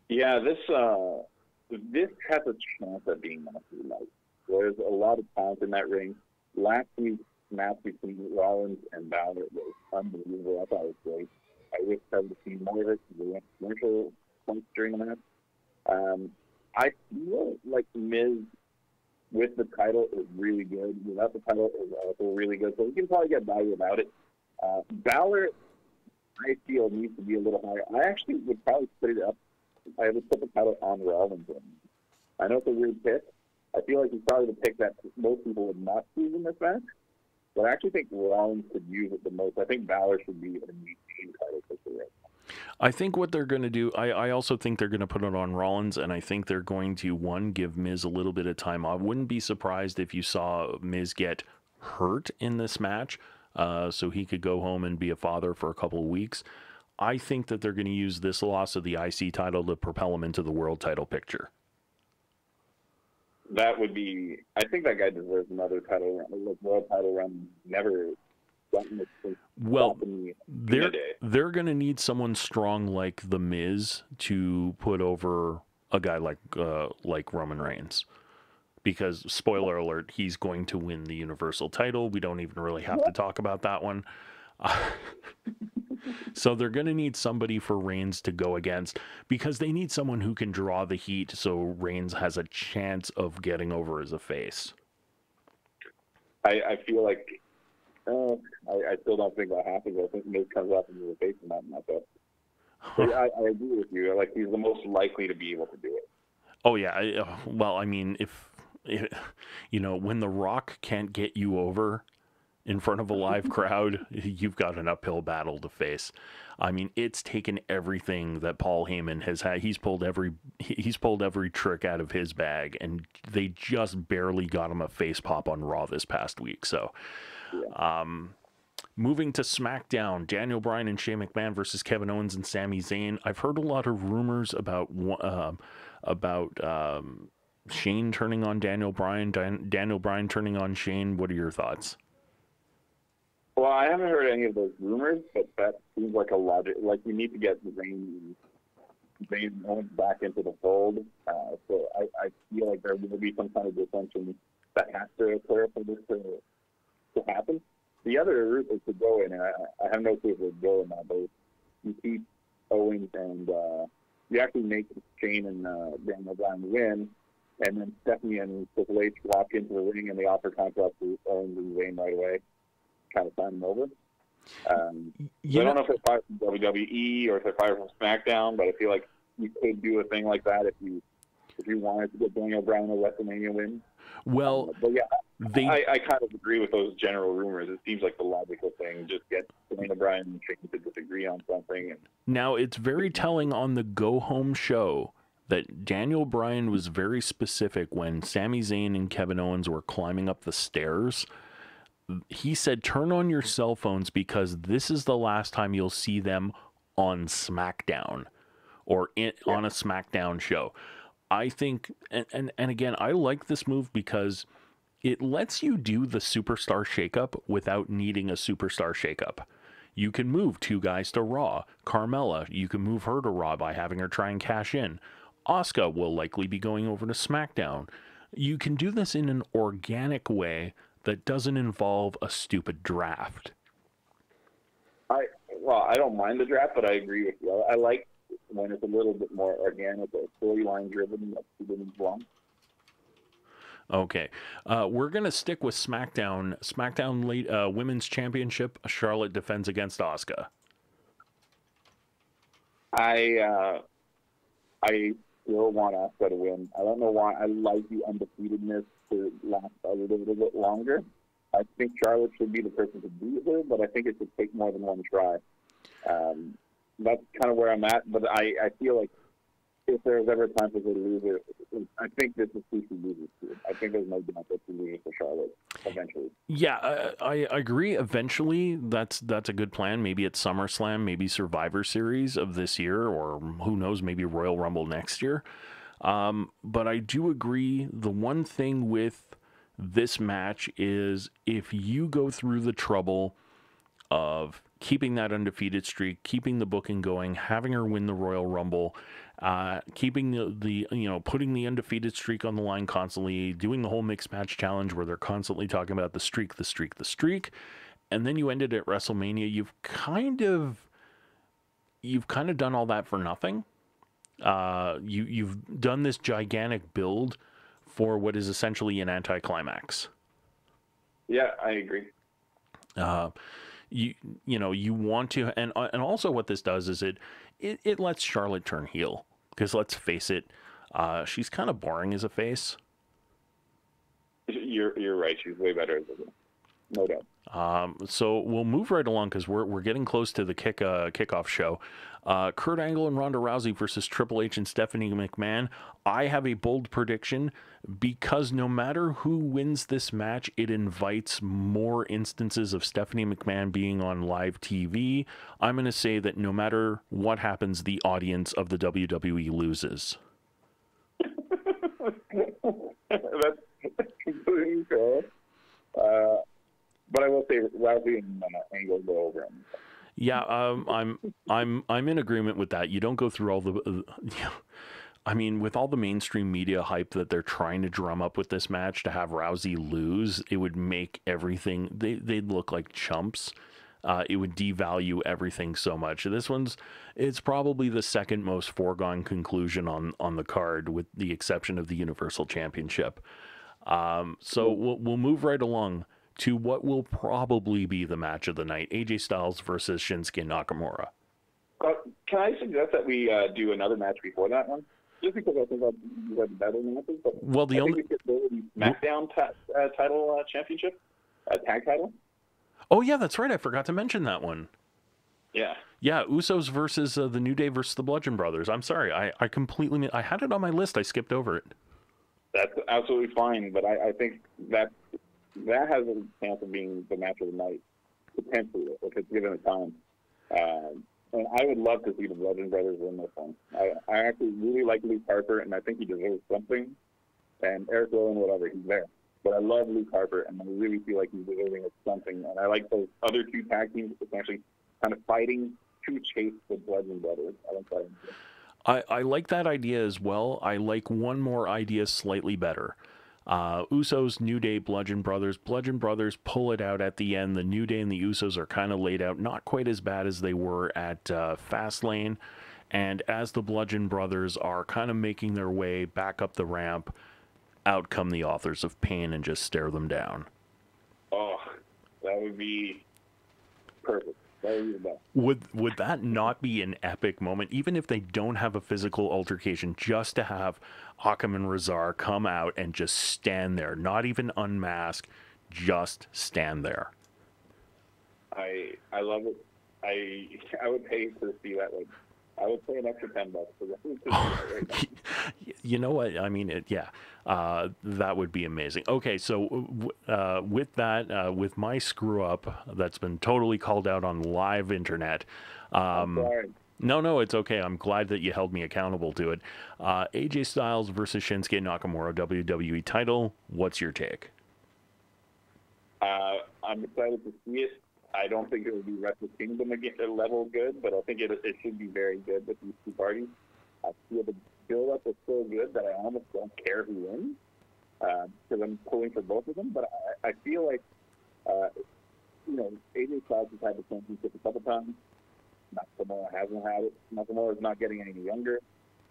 Yeah, this has a chance of being absolutely nice. There's a lot of talent in that ring. Last week's match between Rollins and Balor was unbelievable. I thought it was great. I wish I would have seen more of it. We went commercial points during the match. I feel like Miz with the title is really good. Without the title is also really good. So we can probably get value about it. Balor, I feel, needs to be a little higher. I actually would probably put it up. I would put the title on Rollins. I know it's a weird pick. I feel like he's probably the pick that most people would not choose in this match. But I actually think Rollins could use it the most. I think Balor should be a team title for sure. I think what they're going to do, I also think they're going to put it on Rollins, and I think they're going to, one, give Miz a little bit of time off. Wouldn't be surprised if you saw Miz get hurt in this match, so he could go home and be a father for a couple of weeks. I think that they're going to use this loss of the IC title to propel him into the world title picture. That would be. I think that guy deserves another title run. Like world title run. Never gotten it. Well, they're going to need someone strong like The Miz to put over a guy like Roman Reigns. Because, spoiler alert, he's going to win the Universal title. We don't even really have to talk about that one. So they're going to need somebody for Reigns to go against, because they need someone who can draw the heat so Reigns has a chance of getting over as a face. I feel like I still don't think that happens. I think Miz comes up into the face in that matchup. But I agree with you. Like, he's the most likely to be able to do it. Oh yeah. Well, I mean, if when The Rock can't get you over in front of a live crowd, you've got an uphill battle to face. I mean, it's taken everything that Paul Heyman has had. He's pulled every trick out of his bag, and they just barely got him a face pop on Raw this past week. So, moving to SmackDown, Daniel Bryan and Shane McMahon versus Kevin Owens and Sami Zayn. I've heard a lot of rumors about Shane turning on Daniel Bryan, Daniel Bryan turning on Shane. What are your thoughts? Well, I haven't heard any of those rumors, but that seems like a logic. Like, we need to get Zayn and Owens back into the fold. So I feel like there will be some kind of dissension that has to occur for this to happen. The other route is to go in, and I have no clue if it would go in that, but you keep Owens and you actually make Shane and Daniel Bryan win, and then Stephanie and Triple H walk into the ring and they offer contract to Owens and Zayn right away, kind of sign them over. I don't know if they're fired from WWE or if they're fired from SmackDown, but I feel like you could do a thing like that if you wanted to get Daniel Bryan a WrestleMania win. Well, but yeah, I kind of agree with those general rumors. It seems like the logical thing. Just get Daniel Bryan and Shane to disagree on something. Now, it's very telling on the Go Home show that Daniel Bryan was very specific when Sami Zayn and Kevin Owens were climbing up the stairs. He said, turn on your cell phones because this is the last time you'll see them on SmackDown or on a SmackDown show. I think, and again, I like this move because it lets you do the superstar shakeup without needing a superstar shakeup. You can move 2 guys to Raw. Carmella, you can move her to Raw by having her try and cash in. Asuka will likely be going over to SmackDown. You can do this in an organic way that doesn't involve a stupid draft. I don't mind the draft, but I agree with you. I like when it's a little bit more organic or storyline driven, like she didn't want. Okay, we're gonna stick with SmackDown. SmackDown Women's Championship. Charlotte defends against Asuka. I still want Asuka to win. I don't know why. I like the undefeatedness to last a little bit longer. I think Charlotte should be the person to beat her, but I think it should take more than one try. That's kind of where I'm at, but I feel like if there's ever a time for her to lose it, I think this is who she loses to. I think there's no doubt that she loses to Charlotte eventually. Yeah, I agree. Eventually, that's a good plan. Maybe at SummerSlam, maybe Survivor Series of this year, or who knows, maybe Royal Rumble next year. But I do agree. The one thing with this match is if you go through the trouble of keeping that undefeated streak, keeping the booking going, having her win the Royal Rumble, keeping the putting the undefeated streak on the line constantly, doing the whole mixed match challenge where they're constantly talking about the streak, and then you ended at WrestleMania, you've kind of done all that for nothing. You've done this gigantic build for what is essentially an anticlimax. Yeah, I agree. You want to, and also what this does is it lets Charlotte turn heel, because let's face it, she's kind of boring as a face. You're right. She's way better as a heel. No doubt. So we'll move right along because we're getting close to the kickoff show. Kurt Angle and Ronda Rousey versus Triple H and Stephanie McMahon. I have a bold prediction because no matter who wins this match, it invites more instances of Stephanie McMahon being on live TV. I'm going to say that no matter what happens, the audience of the WWE loses. That's completely fair. But I will say Rousey and Angle go over him. Yeah, I'm in agreement with that. You don't go through all the, I mean, with all the mainstream media hype that they're trying to drum up with this match, to have Rousey lose, it would make everything, they'd look like chumps. It would devalue everything so much. It's probably the second most foregone conclusion on the card, with the exception of the Universal Championship. So we'll move right along to what will probably be the match of the night: AJ Styles versus Shinsuke Nakamura. Can I suggest that we do another match before that one? Just because I think we have better matches. But well, the only SmackDown title championship, tag title. Oh yeah, that's right. I forgot to mention that one. Yeah. Yeah, Usos versus the New Day versus the Bludgeon Brothers. I'm sorry, I completely I had it on my list. I skipped over it. That's absolutely fine, but I think that has a chance of being the match of the night, potentially, if it's given a time. And I would love to see the Bludgeon Brothers win this one. I actually really like Luke Harper, and I think he deserves something. And Eric Rowan, whatever, he's there. But I love Luke Harper, and I really feel like he's deserving of something. And I like those other two tag teams essentially kind of fighting to chase the Bludgeon Brothers. I like that idea as well. I like one more idea slightly better. Usos, New Day, Bludgeon Brothers. Bludgeon Brothers pull it out at the end. The New Day and the Usos are kind of laid out, not quite as bad as they were at Fastlane. And as the Bludgeon Brothers are kind of making their way back up the ramp, out come the Authors of Pain and just stare them down. Oh, that would be perfect. That would be the best. Would that not be an epic moment, even if they don't have a physical altercation, just to have Akam and Razar come out and just stand there, not even unmask, just stand there? I love it. I would pay to see that. Like, I would pay an extra $10 for that. Right now. You know what? I mean, that would be amazing. Okay, so with that, with my screw up that's been totally called out on live internet. I'm sorry. No, it's okay. I'm glad that you held me accountable to it. AJ Styles versus Shinsuke Nakamura, WWE title. What's your take? I'm excited to see it. I don't think it will be Wrestle Kingdom level good, but I think it should be very good with these two parties. I feel the build-up is so good that I almost don't care who wins because I'm pulling for both of them. But I feel like, AJ Styles has had the championship a couple times. Nakamura hasn't had it. Nakamura is not getting any younger.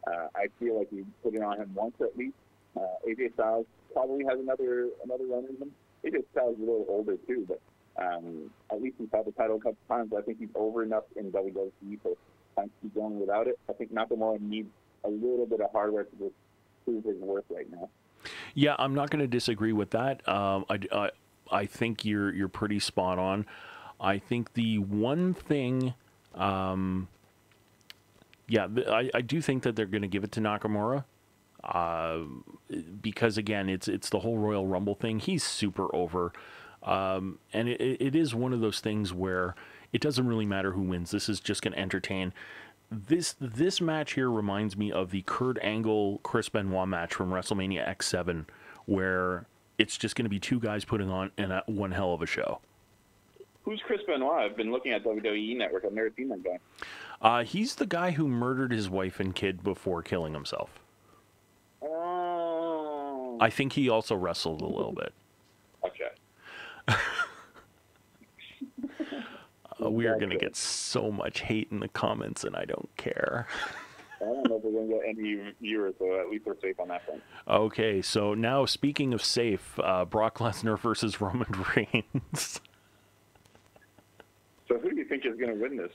I feel like we put it on him once at least. AJ Styles probably has another run in him. AJ Styles is a little older too, but at least he's had the title a couple times. I think he's over enough in WWE, so time to keep going without it. I think Nakamura needs a little bit of hardware to just prove his worth right now. Yeah, I'm not going to disagree with that. I think you're pretty spot on. I think the one thing, I do think that they're going to give it to Nakamura. Because again, it's the whole Royal Rumble thing. He's super over. And it is one of those things where it doesn't really matter who wins. This is just going to entertain. This match here reminds me of the Kurt Angle Chris Benoit match from WrestleMania X7, where it's just going to be two guys putting on one hell of a show. Who's Chris Benoit? I've been looking at WWE Network. I've never seen that guy. He's the guy who murdered his wife and kid before killing himself. Oh. I think he also wrestled a little bit. Okay. We are going to get so much hate in the comments, and I don't care. I don't know if we're going to get any viewers, so at least we're safe on that front. Okay, so now speaking of safe, Brock Lesnar versus Roman Reigns. So who do you think is going to win this?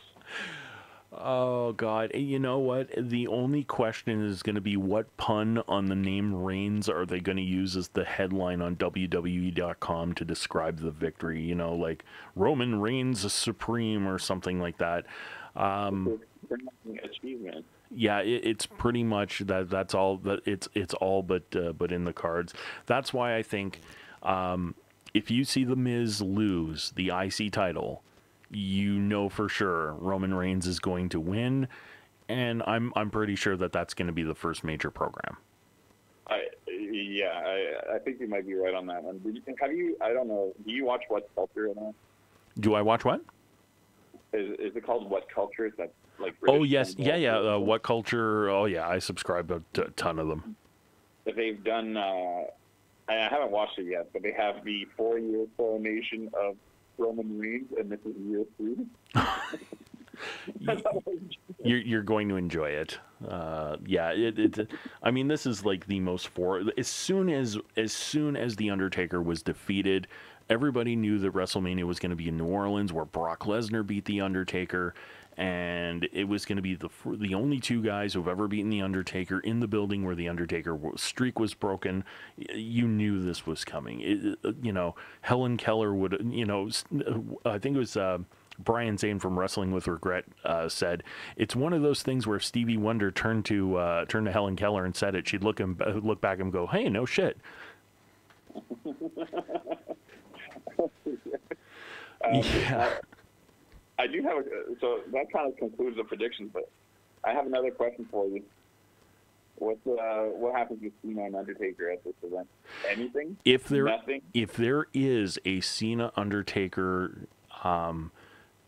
Oh, God. You know what? The only question is going to be what pun on the name Reigns are they going to use as the headline on WWE.com to describe the victory? You know, like Roman Reigns is supreme or something like that. Achievement. Yeah, it's pretty much that's all. That it's all but in the cards. That's why I think if you see The Miz lose the IC title, you know for sure Roman Reigns is going to win, and I'm pretty sure that's going to be the first major program. I think you might be right on that one. I don't know. Do you watch What Culture at all? Do I watch what? Is it called What Culture? Is that like British? Oh yes, yeah. What Culture? Oh yeah, I subscribe to a ton of them. They've done. I haven't watched it yet, but they have the 4-year coronation of Roman Reigns, and this is year 3. You're going to enjoy it. I mean, this is like the most as soon as the Undertaker was defeated, everybody knew that WrestleMania was going to be in New Orleans, where Brock Lesnar beat the Undertaker, and it was going to be the only two guys who've ever beaten the Undertaker in the building where the Undertaker streak was broken. You knew this was coming. Helen Keller would. I think it was Brian Zane from Wrestling with Regret said it's one of those things where Stevie Wonder turned to Helen Keller and said it. She'd look back and go, "Hey, no shit." Yeah. I do have so that kind of concludes the predictions, but I have another question for you. What happens with Cena and Undertaker at this event? Anything? Nothing? If there is a Cena Undertaker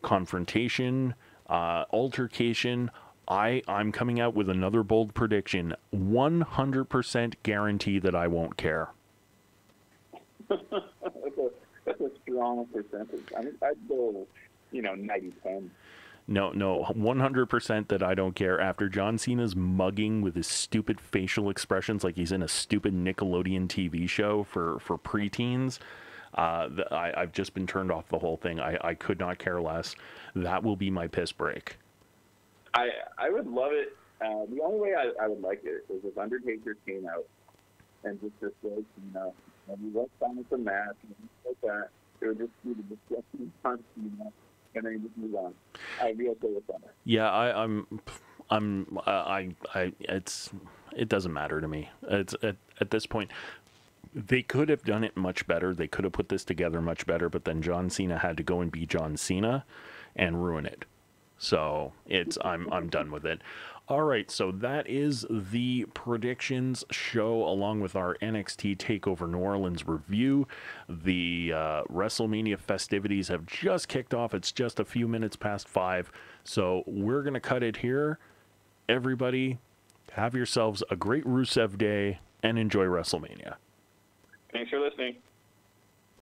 confrontation, altercation, I'm coming out with another bold prediction. 100% guarantee that I won't care. That's a strong percentage. I mean, I'd go, 90-10. No, 100% that I don't care. After John Cena's mugging with his stupid facial expressions like he's in a stupid Nickelodeon TV show for preteens, I've just been turned off the whole thing. I could not care less. That will be my piss break. I would love it. The only way I would like it is if Undertaker came out and just like, and we went down with the match and like that. It would just be the disgusting punch, and then you just move on. I'd be okay with that. Yeah, it doesn't matter to me. It's at this point, they could have done it much better. They could have put this together much better, but then John Cena had to go and be John Cena and ruin it. So I'm done with it. All right, so that is the predictions show along with our NXT TakeOver New Orleans review. The WrestleMania festivities have just kicked off. It's just a few minutes past 5, so we're going to cut it here. Everybody, have yourselves a great Rusev Day and enjoy WrestleMania. Thanks for listening.